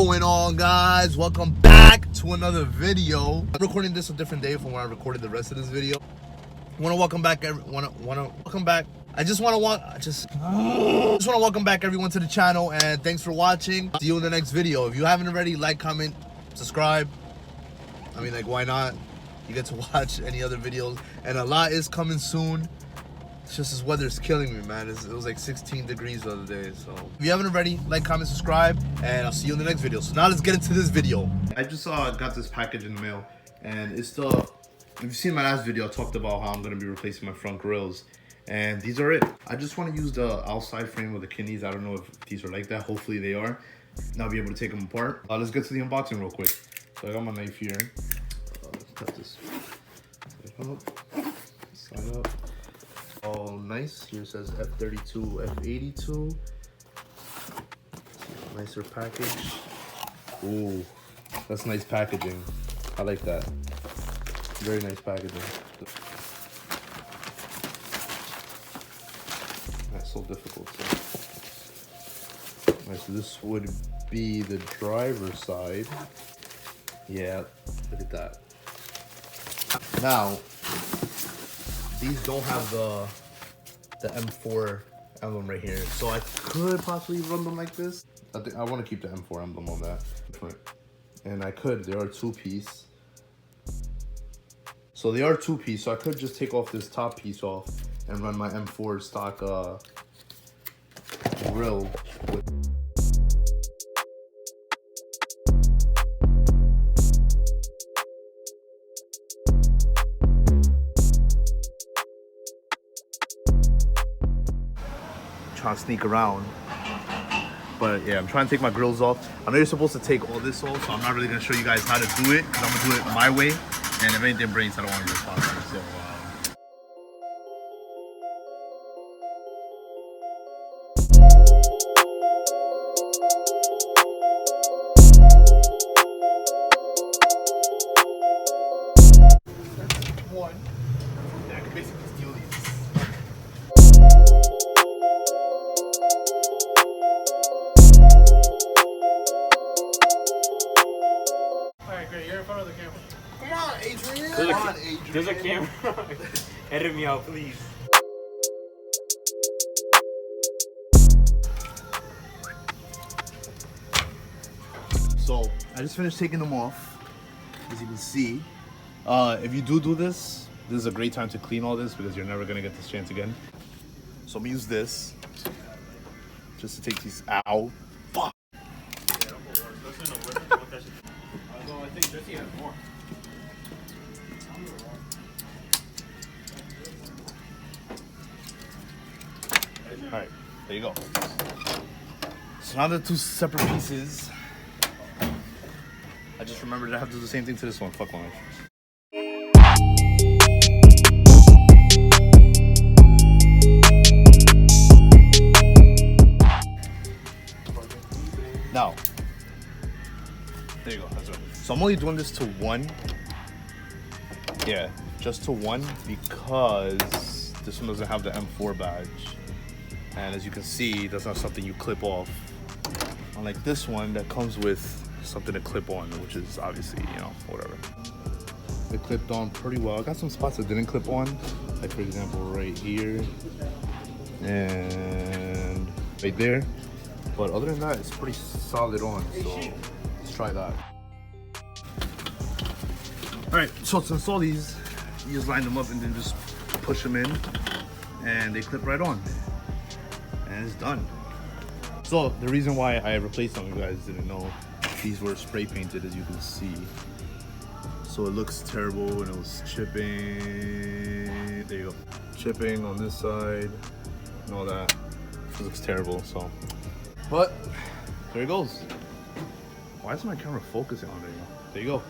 going on, guys? Welcome back to another video. I'm recording this a different day from when I recorded the rest of this video. Want to welcome back I just want to welcome back everyone to the channel, and thanks for watching. See you in the next video. If you haven't already, like, comment, subscribe. I mean, like, why not? You get to watch any other videos, and a lot is coming soon. It's just this weather's killing me, man. It was like 16 degrees the other day. So if you haven't already, like, comment, subscribe, and I'll see you in the next video. So now let's get into this video. I just got this package in the mail, and it's the, if you've seen my last video, I talked about how I'm gonna be replacing my front grills, and these are it. I just want to use the outside frame with the kidneys. I don't know if these are like that. Hopefully they are. Now I'll be able to take them apart. Let's get to the unboxing real quick. So I got my knife here. Cut this slide up. All nice. Here it says F82, F82. Nicer package. Ooh, that's nice packaging. I like that. Very nice packaging. That's so difficult. So. Alright, so this would be the driver's side. Yeah, look at that. Now, these don't have the M4 emblem right here, so I could possibly run them like this. I think I want to keep the M4 emblem on that, and I could. They are two-piece, so they are two-piece. So I could just take off this top piece off and run my M4 stock grill with. Trying to sneak around, but yeah, I'm trying to take my grills off. I know you're supposed to take all this off, so I'm not really gonna show you guys how to do it, because I'm gonna do it my way, and if anything breaks, I don't want to be responsible. So one, yeah, I can basically steal these. You're in front of the camera. Come on, Adrian. Come on, Adrian. There's a camera. Edit me out, please. So, I just finished taking them off. As you can see, if you do this is a great time to clean all this, because you're never going to get this chance again. So I'm going to use this just to take these out. Fuck. I think Jesse has more. Alright, there you go. So now they're two separate pieces. I just remembered I have to do the same thing to this one. Fuck one. Now, there you go. That's right. So I'm only doing this to one. Yeah, just to one, because this one doesn't have the M4 badge. And as you can see, that's not something you clip off. Unlike this one that comes with something to clip on, which is obviously, you know, whatever. It clipped on pretty well. I got some spots that didn't clip on, like for example right here and right there. But other than that, it's pretty solid on, so let's try that. Alright, so to install these, you just line them up and then just push them in, and they clip right on. And it's done. So the reason why I replaced them, you guys didn't know, these were spray painted, as you can see. So it looks terrible, and it was chipping. There you go. Chipping on this side and all that. It looks terrible, so. But there it goes. Why is my camera focusing on it? There you go.